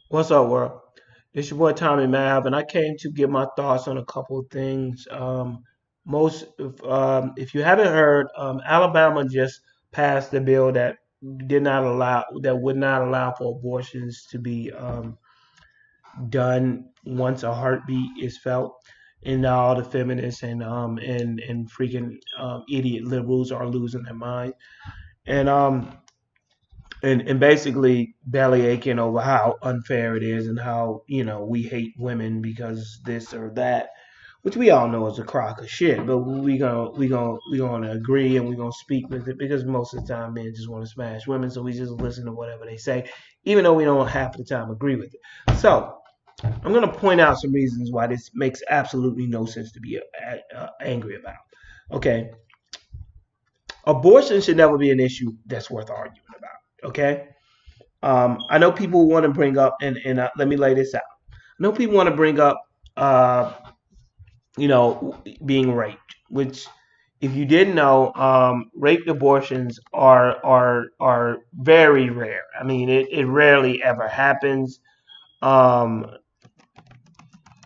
What's up, world? It's your boy Tommy Mav, and I came to give my thoughts on a couple of things. If you haven't heard, Alabama just passed a bill that would not allow for abortions to be done once a heartbeat is felt. And now all the feminists and freaking idiot liberals are losing their mind. And and basically belly aching over how unfair it is and how we hate women because this or that, which we all know is a crock of shit. But we gonna agree and we gonna speak with it because most of the time men just want to smash women, so we just listen to whatever they say, even though we don't half the time agree with it. So I'm gonna point out some reasons why this makes absolutely no sense to be angry about. Okay, abortion should never be an issue that's worth arguing about. Okay, I know people want to bring up, and let me lay this out. I know people want to bring up, uh, being raped, which, if you didn't know, rape abortions are very rare. I mean, it rarely ever happens. Um,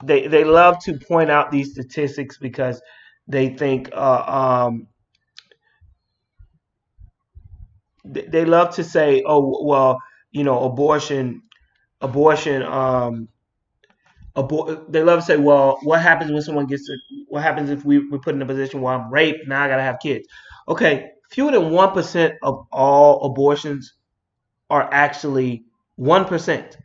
they love to point out these statistics because they think they love to say, oh well, abortion they love to say, well, what happens when someone gets what happens if we're put in a position where I'm raped, now I gotta have kids. Okay, fewer than 1% of all abortions are actually 1%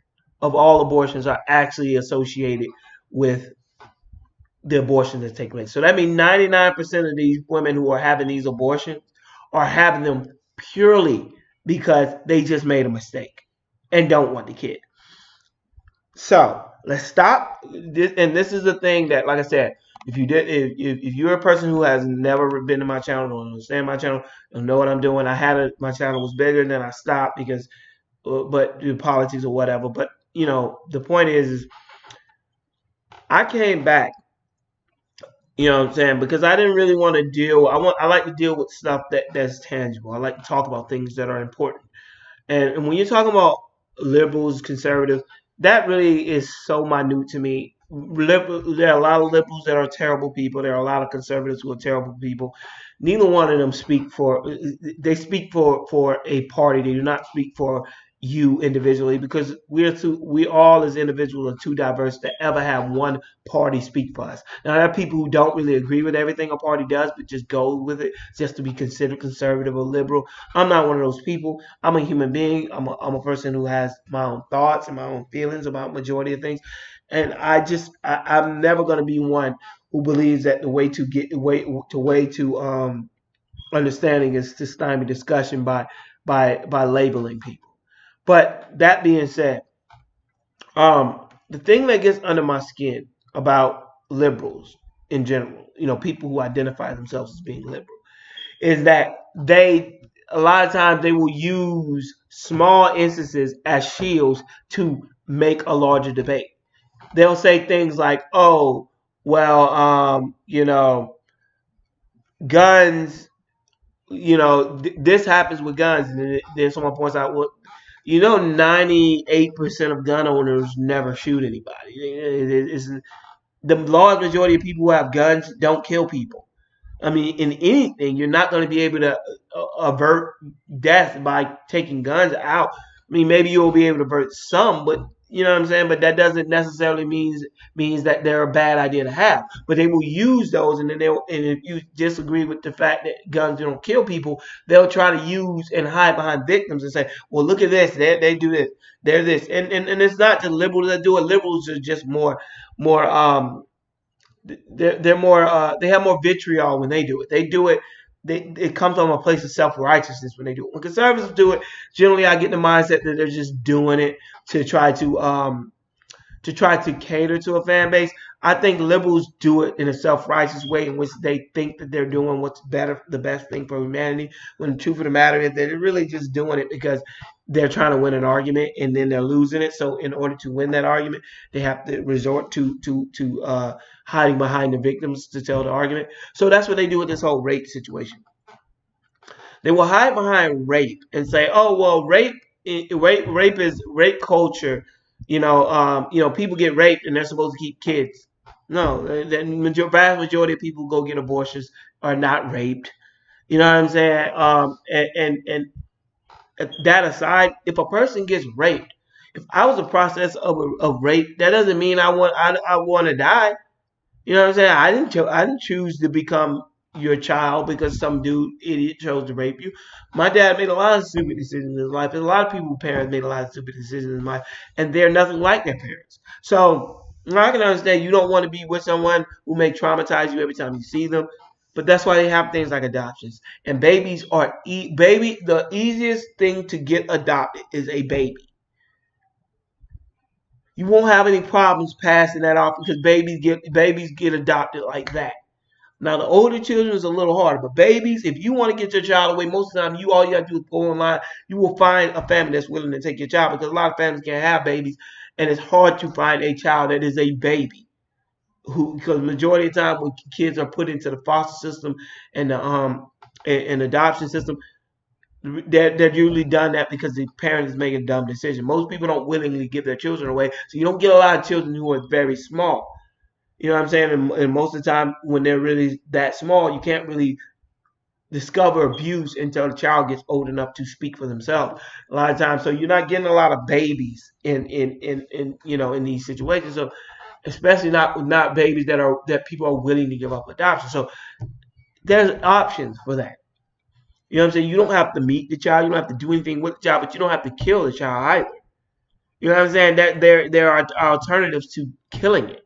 of all abortions are actually associated with the abortions that take place. So that means 99% of these women who are having these abortions are having them purely because they just made a mistake and don't want the kid. So let's stop. And this is the thing that, like I said, if you're a person who has never been to my channel, don't understand my channel, don't know what I'm doing. My channel was bigger, and then I stopped because, but due to politics or whatever. But the point is I came back. You know what I'm saying? Because I didn't really want to deal. I like to deal with stuff that's tangible. I like to talk about things that are important. And when you're talking about liberals, conservatives, that really is so minute to me. There are a lot of liberals that are terrible people. There are a lot of conservatives who are terrible people. Neither one of them speak for. They speak for a party. They do not speak for you individually because we all as individuals are too diverse to ever have one party speak for us. Now there are people who don't really agree with everything a party does, but just go with it just to be considered conservative or liberal. I'm not one of those people. I'm a human being. I'm a person who has my own thoughts and my own feelings about majority of things. And I'm never going to be one who believes that the way to get way to understanding is to stymie discussion by labeling people. But that being said, the thing that gets under my skin about liberals in general, people who identify themselves as being liberal, is that they a lot of times they will use small instances as shields to make a larger debate. They'll say things like, "Oh, well, guns. This happens with guns." And then someone points out, "Well, 98% of gun owners never shoot anybody. It's the large majority of people who have guns don't kill people. I mean, in anything, you're not going to be able to avert death by taking guns out. I mean, maybe you'll be able to avert some, but you know what I'm saying. But that doesn't necessarily means that they're a bad idea to have. But they will use those, and then and if you disagree with the fact that guns don't kill people, they'll try to use and hide behind victims and say, "Well, look at this. They do this. They're this." And it's not just liberals that do it. Liberals are just more they're more they have more vitriol when they do it. They do it. It comes from a place of self righteousness when they do it. When conservatives do it, generally I get the mindset that they're just doing it to try to cater to a fan base. I think liberals do it in a self righteous way in which they think that they're doing what's better, the best thing for humanity. When the truth of the matter is they're really just doing it because they're trying to win an argument and then they're losing it. So in order to win that argument, they have to resort to hiding behind the victims to tell the argument. So that's what they do with this whole rape situation. They will hide behind rape and say, "Oh well, rape is rape culture People get raped and they're supposed to keep kids. No, the vast majority of people who go get abortions are not raped. You know what I'm saying? And that aside, if a person gets raped, if I was a process of rape, that doesn't mean I want to die. You know what I'm saying? I didn't choose to become your child because some dude idiot chose to rape you. My dad made a lot of stupid decisions in his life, and a lot of people's parents made a lot of stupid decisions in life, and they're nothing like their parents. So I can understand you don't want to be with someone who may traumatize you every time you see them, but that's why they have things like adoptions. And babies are baby. The easiest thing to get adopted is a baby. You won't have any problems passing that off because babies get adopted like that. Now the older children is a little harder, but babies, if you want to get your child away, most of the time all you got to do is go online. You will find a family that's willing to take your child because a lot of families can't have babies, and it's hard to find a child that is a baby. Because majority of the time when kids are put into the foster system and the and adoption system, they're usually done that because the parent is making a dumb decision. Most people don't willingly give their children away, so you don't get a lot of children who are very small. You know what I'm saying? And most of the time, when they're really that small, you can't really discover abuse until the child gets old enough to speak for themselves. A lot of times, so you're not getting a lot of babies in these situations. So especially not babies that people are willing to give up adoption. So there's options for that. You know what I'm saying? You don't have to meet the child, you don't have to do anything with the child, but you don't have to kill the child either. You know what I'm saying? That there are alternatives to killing it.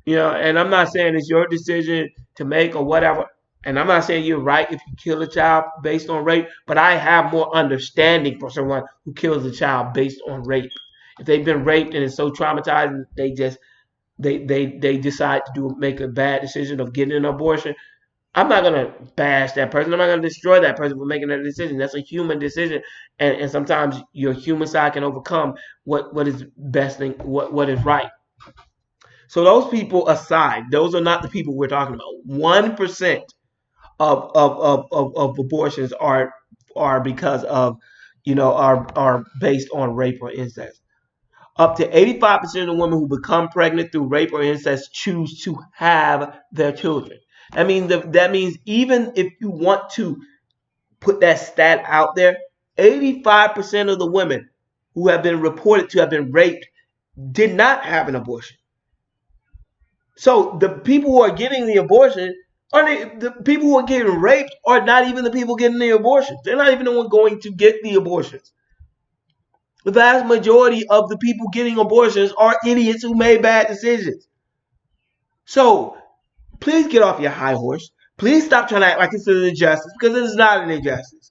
And I'm not saying it's your decision to make or whatever. And I'm not saying you're right if you kill a child based on rape, but I have more understanding for someone who kills a child based on rape. If they've been raped and it's so traumatizing, they decide to make a bad decision of getting an abortion. I'm not gonna bash that person. I'm not gonna destroy that person for making that decision. That's a human decision, and sometimes your human side can overcome what is best thing, what is right. So those people aside, those are not the people we're talking about. 1% of abortions are because of are based on rape or incest. Up to 85% of women who become pregnant through rape or incest choose to have their children. That means even if you want to put that stat out there, 85% of the women who have been reported to have been raped did not have an abortion. So the people who are getting the abortion the people who are getting raped are not even the people getting the abortions. They're not even the one going to get the abortions. The vast majority of the people getting abortions are idiots who made bad decisions. So please get off your high horse. Please stop trying to act like it's an injustice because it is not an injustice.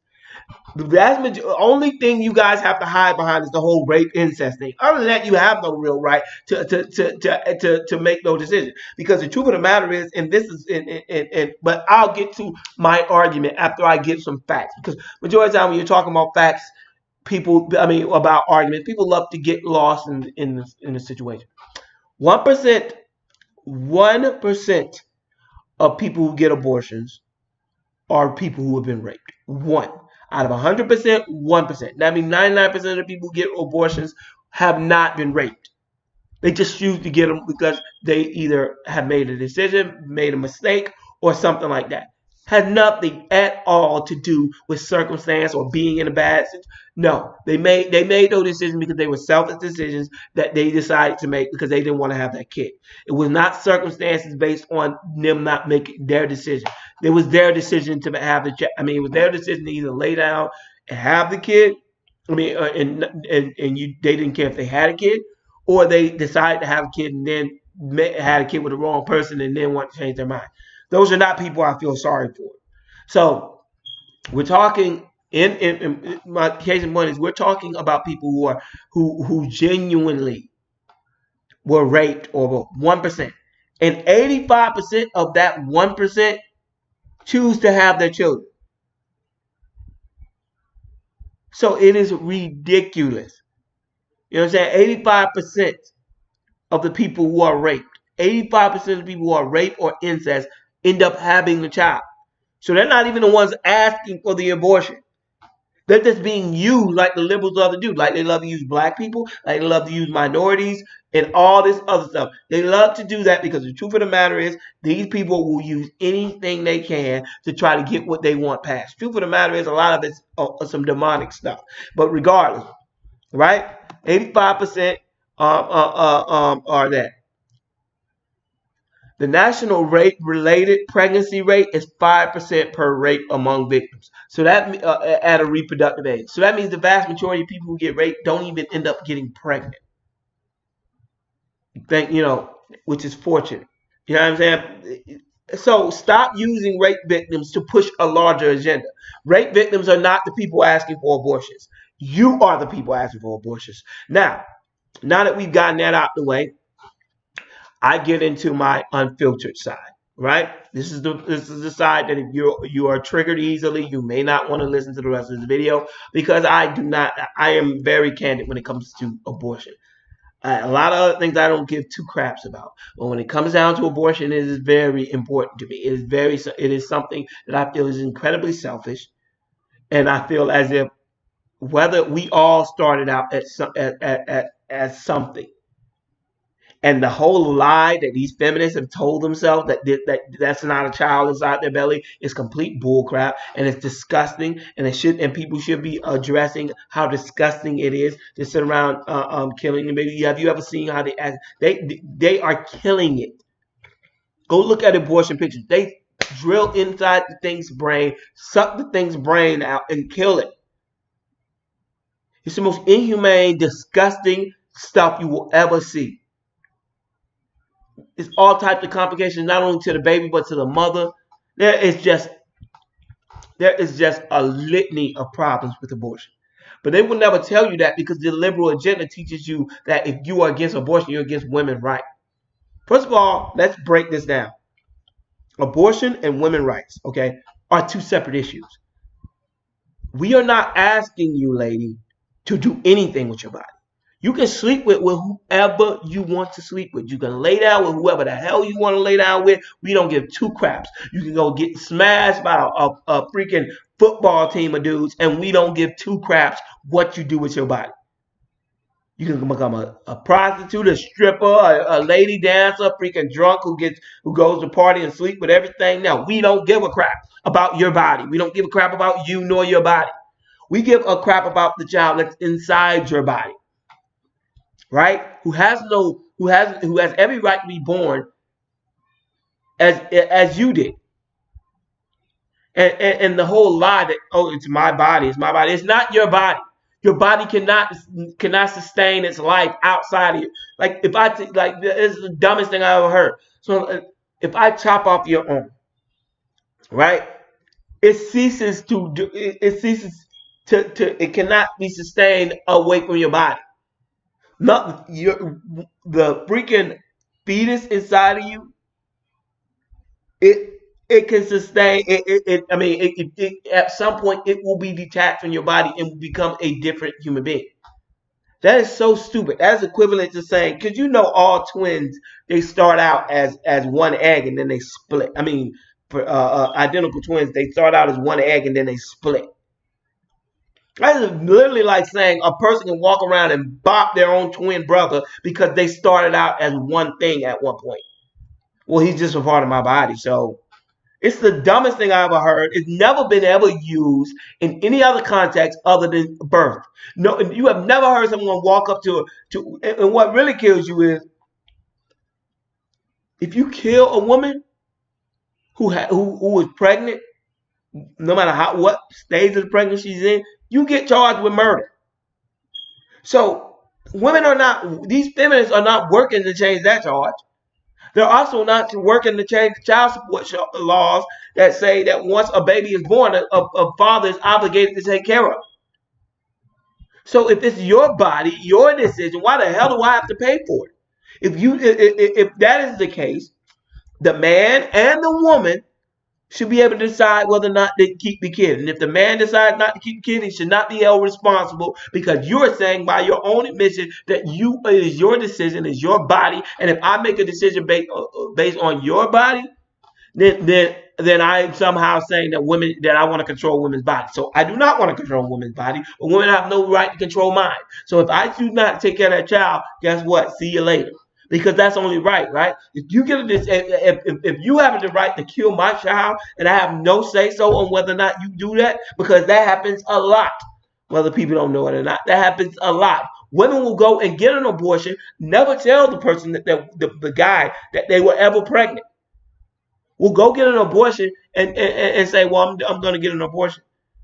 The only thing you guys have to hide behind is the whole rape incest thing. Other than that, you have no real right to make no decision. Because the truth of the matter is, and this is, but I'll get to my argument after I give some facts. Because majority of the time when you're talking about facts, about arguments, people love to get lost in the situation. 1%, 1% of people who get abortions are people who have been raped. One. Out of 100%, 1%. That means 99% of the people who get abortions have not been raped. They just choose to get them because they either have made a decision, made a mistake, or something like that. Has nothing at all to do with circumstance or being in a bad situation. No, they made those decisions because they were selfish decisions that they decided to make because they didn't want to have that kid. It was not circumstances based on them not making their decision. It was their decision to have the child. It was their decision to either lay down and have the kid. They didn't care if they had a kid, or they decided to have a kid and then had a kid with the wrong person and then want to change their mind. Those are not people I feel sorry for. So we're talking in my case in point is we're talking about people who genuinely were raped, or 1%. And 85% of that 1% choose to have their children. So it is ridiculous. You know what I'm saying? 85% of the people who are raped, 85% of the people who are raped or incest end up having the child. So they're not even the ones asking for the abortion. They're just being used like the liberals love to do. Like they love to use black people, like they love to use minorities and all this other stuff. They love to do that because the truth of the matter is these people will use anything they can to try to get what they want passed. Truth of the matter is a lot of it's some demonic stuff. But regardless, right? 85% are that. The national rape-related pregnancy rate is 5% per rape among victims. So that at a reproductive age. So that means the vast majority of people who get raped don't even end up getting pregnant. Which is fortunate. You know what I'm saying? So stop using rape victims to push a larger agenda. Rape victims are not the people asking for abortions. You are the people asking for abortions. Now that we've gotten that out the way, I get into my unfiltered side, right? This is the side that if you are triggered easily, you may not want to listen to the rest of this video because I am very candid when it comes to abortion. A lot of other things I don't give two craps about. But when it comes down to abortion, it is very important to me. It is something that I feel is incredibly selfish. And I feel as if whether we all started out as something. And the whole lie that these feminists have told themselves that's not a child inside their belly is complete bullcrap, and it's disgusting. And people should be addressing how disgusting it is to sit around killing the baby. Have you ever seen how they act? They are killing it. Go look at abortion pictures. They drill inside the thing's brain, suck the thing's brain out, and kill it. It's the most inhumane, disgusting stuff you will ever see. It's all types of complications, not only to the baby but to the mother. There is just a litany of problems with abortion. But they will never tell you that because the liberal agenda teaches you that if you are against abortion, you're against women's rights. First of all, let's break this down. Abortion and women's rights, okay, are two separate issues. We are not asking you, lady, to do anything with your body. You can sleep with whoever you want to sleep with. You can lay down with whoever the hell you want to lay down with. We don't give two craps. You can go get smashed by a freaking football team of dudes, and we don't give two craps what you do with your body. You can become a prostitute, a stripper, a lady dancer, a freaking drunk who goes to party and sleep with everything. Now, we don't give a crap about your body. We don't give a crap about you nor your body. We give a crap about the child that's inside your body. Right? Who has every right to be born as you did. And the whole lie that, oh, it's my body, it's not your body. Your body cannot sustain its life outside of you. Like this is the dumbest thing I ever heard. So if I chop off your arm, right? It cannot be sustained away from your body. Not the freaking fetus inside of you. It can sustain it. At some point, it will be detached from your body and will become a different human being. That is so stupid. That's equivalent to saying, because all twins, they start out as one egg and then they split. I mean, for identical twins, they start out as one egg and then they split. That is literally like saying a person can walk around and bop their own twin brother because they started out as one thing at one point. Well, he's just a part of my body. So it's the dumbest thing I ever heard. It's never been ever used in any other context other than birth. No, you have never heard someone walk up to and what really kills you is if you kill a woman who is pregnant, no matter what stage of the pregnancy she's in, you get charged with murder. So these feminists are not working to change that charge. They're also not working to change the child support laws that say that once a baby is born, a father is obligated to take care of it. So if it's your body, your decision, why the hell do I have to pay for it? If that is the case, the man and the woman should be able to decide whether or not they keep the kid. And if the man decides not to keep the kid, he should not be held responsible because you're saying by your own admission that it is your decision, is your body. And if I make a decision based on your body, then then I'm somehow saying that I want to control women's bodies. So I do not want to control women's body, but women have no right to control mine. So if I do not take care of that child, guess what? See you later. Because that's only right, right? If you get this, if you have the right to kill my child, and I have no say so on whether or not you do that, because that happens a lot, whether people don't know it or not, that happens a lot. Women will go and get an abortion, never tell the person the guy that they were ever pregnant. Will go get an abortion and say, well, I'm going to get an abortion.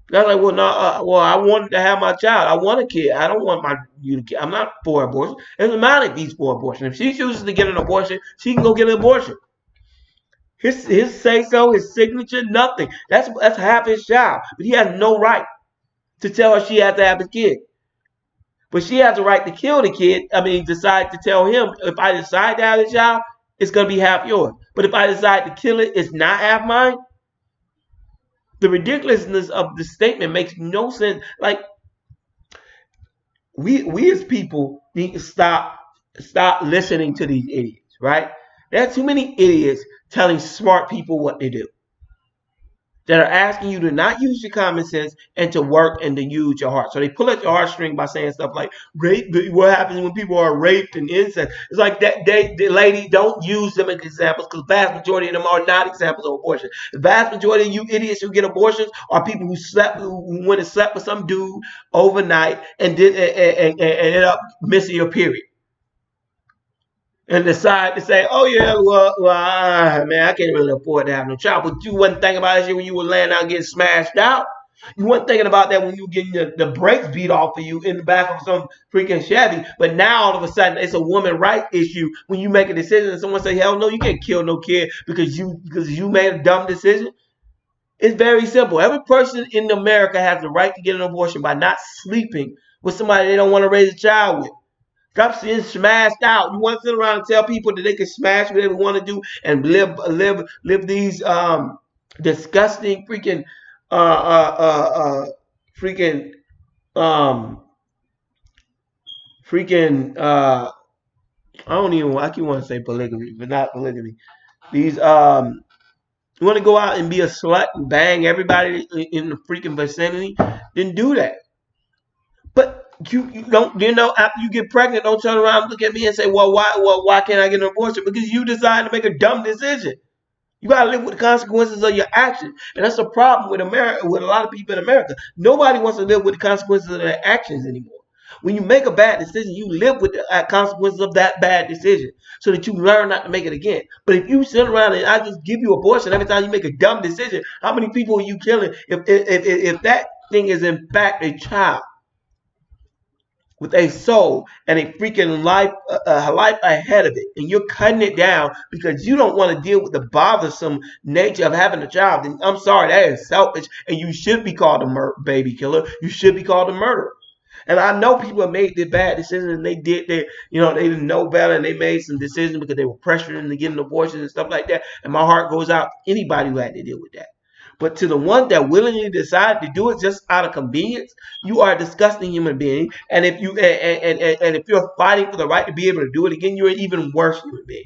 And I'm like, well, no, well, I wanted to have my child. I want a kid. I don't want you to kid. I'm not for abortion. It doesn't matter if he's for abortion. If she chooses to get an abortion, she can go get an abortion. His say so, his signature, nothing. That's half his child. But he has no right to tell her she has to have a kid. But she has the right to kill the kid. I mean, decide to tell him, if I decide to have a child, it's going to be half yours. But if I decide to kill it, it's not half mine. The ridiculousness of the statement makes no sense. Like, we as people need to stop listening to these idiots, right? There are too many idiots telling smart people what to do, that are asking you to not use your common sense and to work and to use your heart. So they pull at your heartstring by saying stuff like, rape, what happens when people are raped and incest? It's like that. The lady, don't use them as examples, because the vast majority of them are not examples of abortion. The vast majority of you idiots who get abortions are people who went and slept with some dude overnight and ended up missing your period. And decide to say, oh yeah, man, I can't really afford to have no child. But you wasn't thinking about that shit when you were laying out getting smashed out. You weren't thinking about that when you were getting the brakes beat off of you in the back of some freaking Chevy. But now all of a sudden it's a woman right issue when you make a decision and someone say, hell no, you can't kill no kid because you made a dumb decision. It's very simple. Every person in America has the right to get an abortion by not sleeping with somebody they don't want to raise a child with. Stop being smashed out. You want to sit around and tell people that they can smash whatever they want to do and live these disgusting freaking freaking I keep want to say polygamy, but not polygamy. These you want to go out and be a slut and bang everybody in the freaking vicinity? Then do that. But you don't, after you get pregnant, don't turn around and look at me and say, why can't I get an abortion? Because you decided to make a dumb decision. You gotta live with the consequences of your actions. And that's the problem with America, with a lot of people in America. Nobody wants to live with the consequences of their actions anymore. When you make a bad decision, you live with the consequences of that bad decision so that you learn not to make it again. But if you sit around and I just give you abortion every time you make a dumb decision, how many people are you killing if that thing is in fact a child with a soul and a freaking life ahead of it, and you're cutting it down because you don't want to deal with the bothersome nature of having a child? And I'm sorry, that is selfish, and you should be called a baby killer. You should be called a murderer. And I know people have made their bad decisions, and they didn't know better, and they made some decisions because they were pressured into getting abortions and stuff like that. And my heart goes out to anybody who had to deal with that. But to the one that willingly decided to do it just out of convenience, you are a disgusting human being. And if you're fighting for the right to be able to do it again, you're an even worse human being.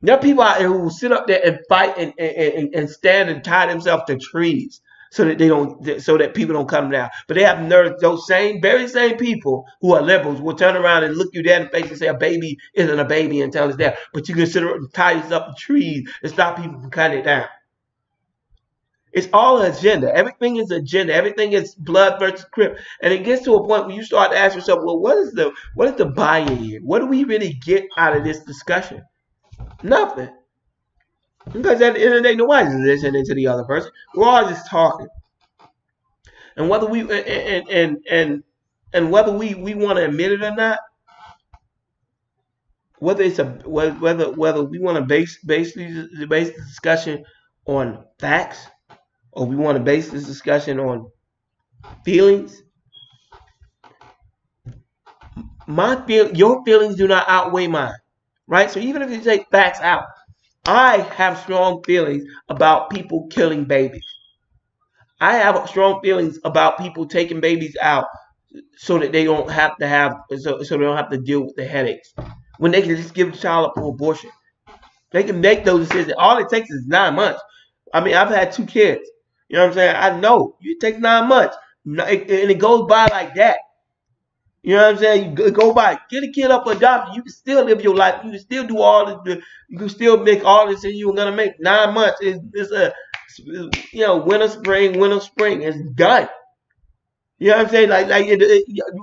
There are people out there who will sit up there and fight and stand and tie themselves to trees so that people don't cut them down. But they have nerve. Those very same people who are liberals will turn around and look you dead in the face and say a baby isn't a baby until it's there. But you can sit and tie yourself to trees and stop people from cutting it down. It's all an agenda. Everything is agenda. Everything is blood versus crip. And it gets to a point where you start to ask yourself, well, what is the buy-in here? What do we really get out of this discussion? Nothing. Because at the end of the day, nobody's listening to the other person. We're all just talking. And whether we whether we want to admit it or not, whether we want to base the discussion on facts, or we want to base this discussion on feelings, your feelings do not outweigh mine, right? So even if you take facts out, I have strong feelings about people killing babies. I have strong feelings about people taking babies out so that they don't have to deal with the headaches when they can just give the child up for abortion. They can make those decisions. All it takes is 9 months. I mean, I've had 2 kids. You know what I'm saying? I know it takes 9 months, and it goes by like that. You know what I'm saying? You go by, get a kid up for adoption. You can still live your life. You can still do all this. You can still make all this that you were gonna make. 9 months is a, winter, spring. It's done. You know what I'm saying? Like you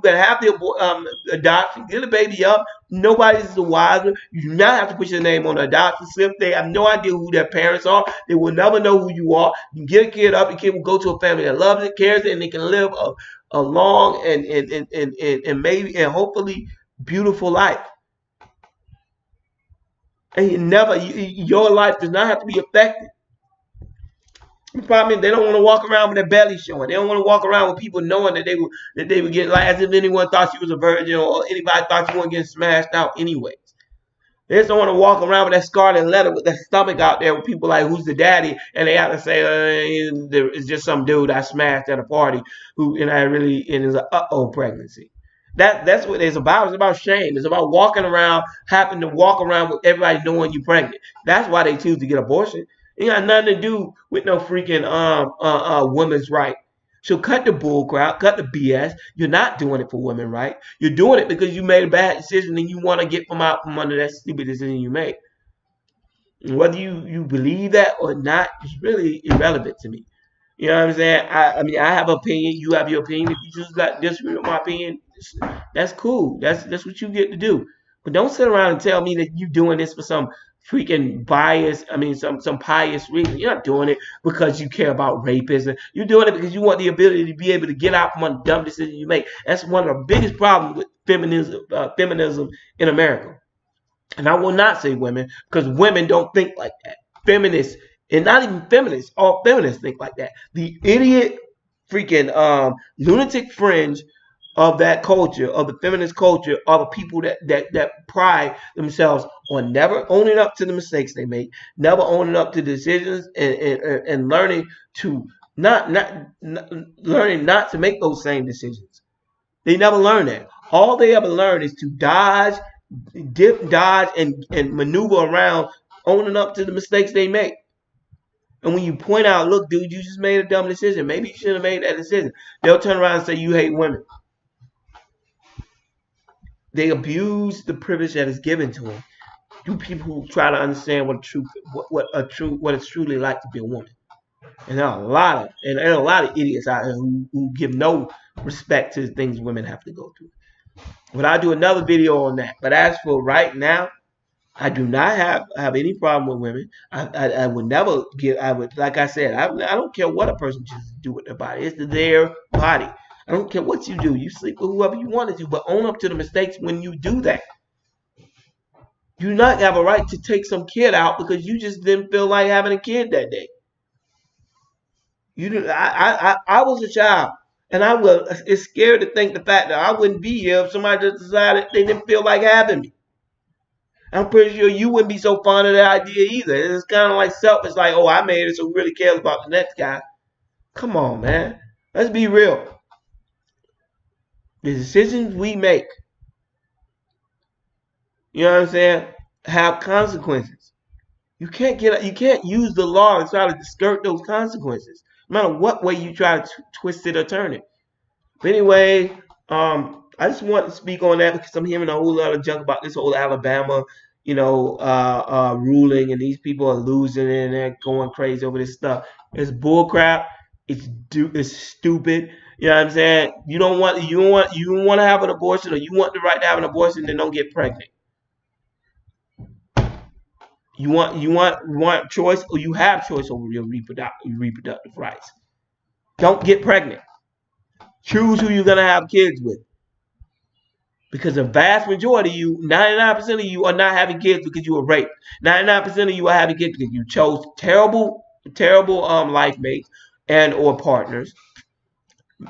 can have the adoption, get the baby up. Nobody's the wiser. You do not have to put your name on the adoption slip. They have no idea who their parents are. They will never know who you are. You get a kid up. The kid will go to a family that loves it, cares it, and they can live a long and maybe and hopefully beautiful life. And your life does not have to be affected. The problem is they don't want to walk around with their belly showing. They don't want to walk around with people knowing that they would get, like, as if anyone thought she was a virgin or anybody thought she wasn't getting smashed out anyways. They just don't want to walk around with that scarlet letter with that stomach out there with people like, who's the daddy? And they have to say, it's just some dude I smashed at a party and it's an pregnancy. That's what it's about. It's about shame. It's about walking around, having to walk around with everybody knowing you're pregnant. That's why they choose to get abortion. It got nothing to do with no freaking women's right. So cut the bull crap, cut the BS. You're not doing it for women, right? You're doing it because you made a bad decision and you want to get from under that stupid decision you made. And whether you believe that or not is really irrelevant to me. You know what I'm saying? I mean, I have an opinion. You have your opinion. If you just got disagree with my opinion, that's cool. That's what you get to do. But don't sit around and tell me that you're doing this for some freaking bias. I mean, some pious reason. You're not doing it because you care about rapism. You're doing it because you want the ability to be able to get out from under dumb decisions you make. That's one of the biggest problems with feminism in America. And I will not say women because women don't think like that. Feminists, and not even feminists, all feminists think like that. The idiot freaking lunatic fringe of that culture, of the feminist culture, are the people that pride themselves on never owning up to the mistakes they make, never owning up to decisions, and learning to not to make those same decisions. They never learn that. All they ever learn is to dodge, and maneuver around owning up to the mistakes they make. And when you point out, look, dude, you just made a dumb decision. Maybe you shouldn't have made that decision. They'll turn around and say you hate women. They abuse the privilege that is given to them. Do people who try to understand what it's truly like to be a woman? And there are a lot of idiots out here who give no respect to the things women have to go through. But I'll do another video on that. But as for right now, I do not have any problem with women. I would never give. Like I said, I don't care what a person chooses to do with their body. It's their body. I don't care what you do. You sleep with whoever you want to, but own up to the mistakes when you do that. You do not have a right to take some kid out because you just didn't feel like having a kid that day. I was a child, and I was scared to think the fact that I wouldn't be here if somebody just decided they didn't feel like having me. I'm pretty sure you wouldn't be so fond of that idea either. It's kind of like selfish, like, oh, I made it, so really cares about the next guy. Come on, man. Let's be real. The decisions we make, you know what I'm saying, have consequences. You can't use the law and try to skirt those consequences, no matter what way you try to twist it or turn it. But anyway, I just want to speak on that because I'm hearing a whole lot of junk about this whole Alabama, ruling, and these people are losing it and they're going crazy over this stuff. It's bullcrap. It's stupid. You know what I'm saying? You want to have an abortion, or you want the right to have an abortion, then don't get pregnant. You want choice, or you have choice over your reproductive rights. Don't get pregnant. Choose who you're gonna have kids with. Because the vast majority of you, 99% of you, are not having kids because you were raped. 99% of you are having kids because you chose terrible life mates and or partners,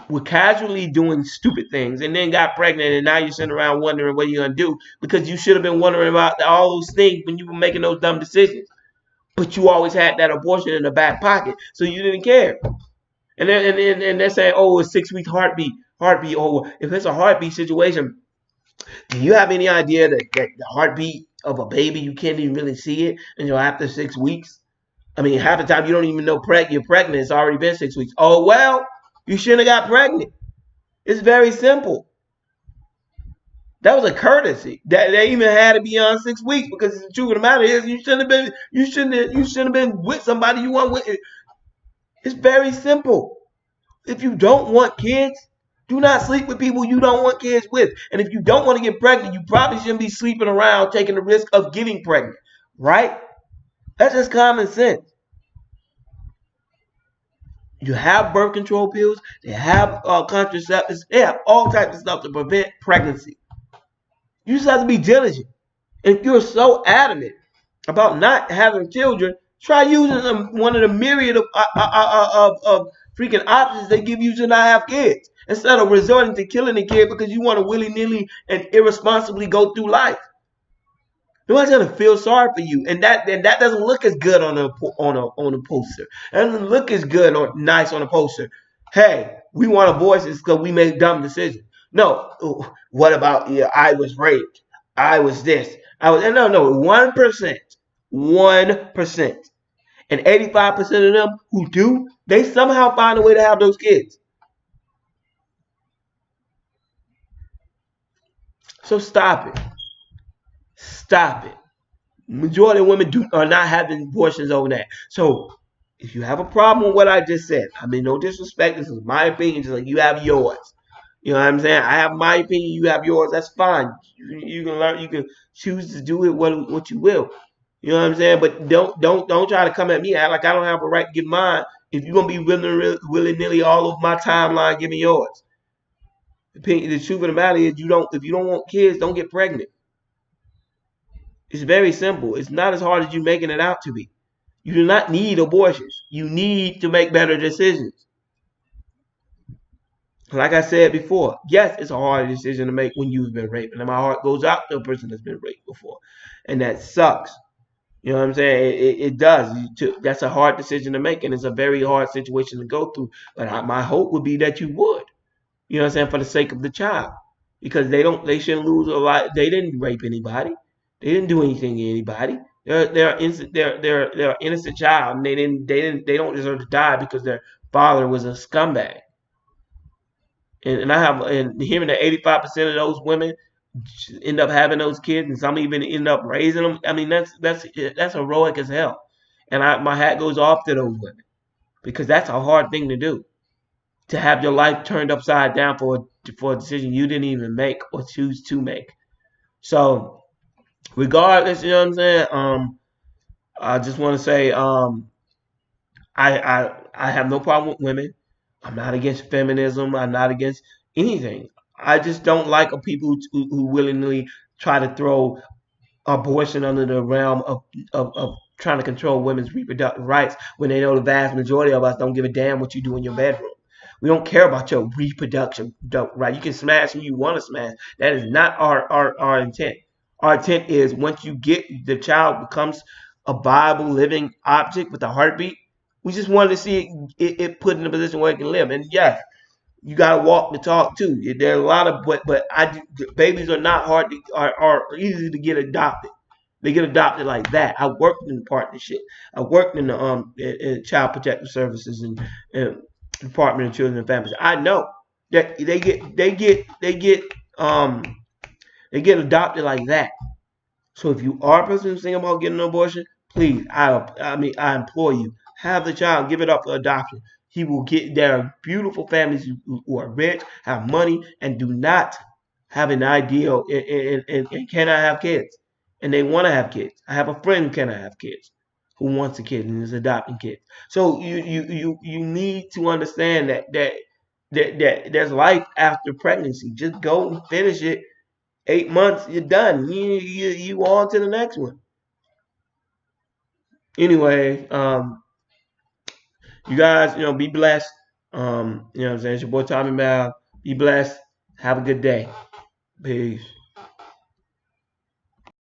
were casually doing stupid things, and then got pregnant, and now you're sitting around wondering what you're going to do because you should have been wondering about all those things when you were making those dumb decisions. But you always had that abortion in the back pocket, so you didn't care. And they're saying, oh, it's 6 weeks heartbeat. Oh, if it's a heartbeat situation, do you have any idea that the heartbeat of a baby, you can't even really see it until after 6 weeks. I mean, half the time you don't even know you're pregnant. It's already been 6 weeks. Oh well, you shouldn't have got pregnant. It's very simple. That was a courtesy. That they even had it beyond 6 weeks because the truth of the matter is you shouldn't have been with somebody you want with. It's very simple. If you don't want kids, do not sleep with people you don't want kids with. And if you don't want to get pregnant, you probably shouldn't be sleeping around taking the risk of getting pregnant. Right? That's just common sense. You have birth control pills. They have contraceptives. They have all types of stuff to prevent pregnancy. You just have to be diligent. And if you're so adamant about not having children, try using one of the myriad of freaking options they give you to not have kids, instead of resorting to killing a kid because you want to willy-nilly and irresponsibly go through life. Nobody's gonna feel sorry for you, and that doesn't look as good on a poster. That doesn't look as good or nice on a poster. Hey, we want abortions because we made dumb decisions. No, what about I was raped, I was this, I was no 1%, 1%, and 85% of them who do, they somehow find a way to have those kids. So stop it, stop it. Majority of women are not having abortions over that. So if you have a problem with what I just said, I mean, no disrespect. This is my opinion, just like you have yours. You know what I'm saying? I have my opinion. You have yours. That's fine. You can learn. You can choose to do it what you will. You know what I'm saying? But don't try to come at me act like I don't have a right to give mine. If you're gonna be willy nilly all over my timeline, give me yours. The truth of the matter is, if you don't want kids, don't get pregnant. It's very simple. It's not as hard as you making it out to be. You do not need abortions. You need to make better decisions. Like I said before, yes, it's a hard decision to make when you've been raped. And my heart goes out to a person that's been raped before. And that sucks. You know what I'm saying? It does. That's a hard decision to make, and it's a very hard situation to go through. But my hope would be that you would. You know what I'm saying? For the sake of the child. Because they shouldn't lose a lot. They didn't rape anybody. They didn't do anything to anybody. They're an innocent child, and they don't deserve to die because their father was a scumbag. And hearing that 85% of those women end up having those kids, and some even end up raising them. I mean, that's heroic as hell. And my hat goes off to those women because that's a hard thing to do. To have your life turned upside down for a decision you didn't even make or choose to make. So regardless, you know what I'm saying? I just want to say, I have no problem with women. I'm not against feminism. I'm not against anything. I just don't like people who willingly try to throw abortion under the realm of trying to control women's reproductive rights when they know the vast majority of us don't give a damn what you do in your bedroom. We don't care about your reproduction right. You can smash who you want to smash. That is not our intent. Our intent is once you get the child becomes a viable living object with a heartbeat, we just wanted to see it put in a position where it can live. And yes, you gotta walk the talk too. There are a lot of babies are not hard to, are easy to get adopted. They get adopted like that. I worked in the partnership. I worked in the in child protective services and Department of Children and Families. I know that um they get adopted like that. So if you are a person who's thinking about getting an abortion, please, I implore you, have the child, give it up for adoption. He will get there are beautiful families who are rich, have money, and do not have an ideal and cannot have kids. And they want to have kids. I have a friend who cannot have kids, who wants a kid and is adopting kids. So you need to understand that there's life after pregnancy. Just go and finish it. 8 months, you're done. You on to the next one. Anyway, you guys, be blessed. You know what I'm saying? It's your boy Tommy Mal. Be blessed. Have a good day. Peace.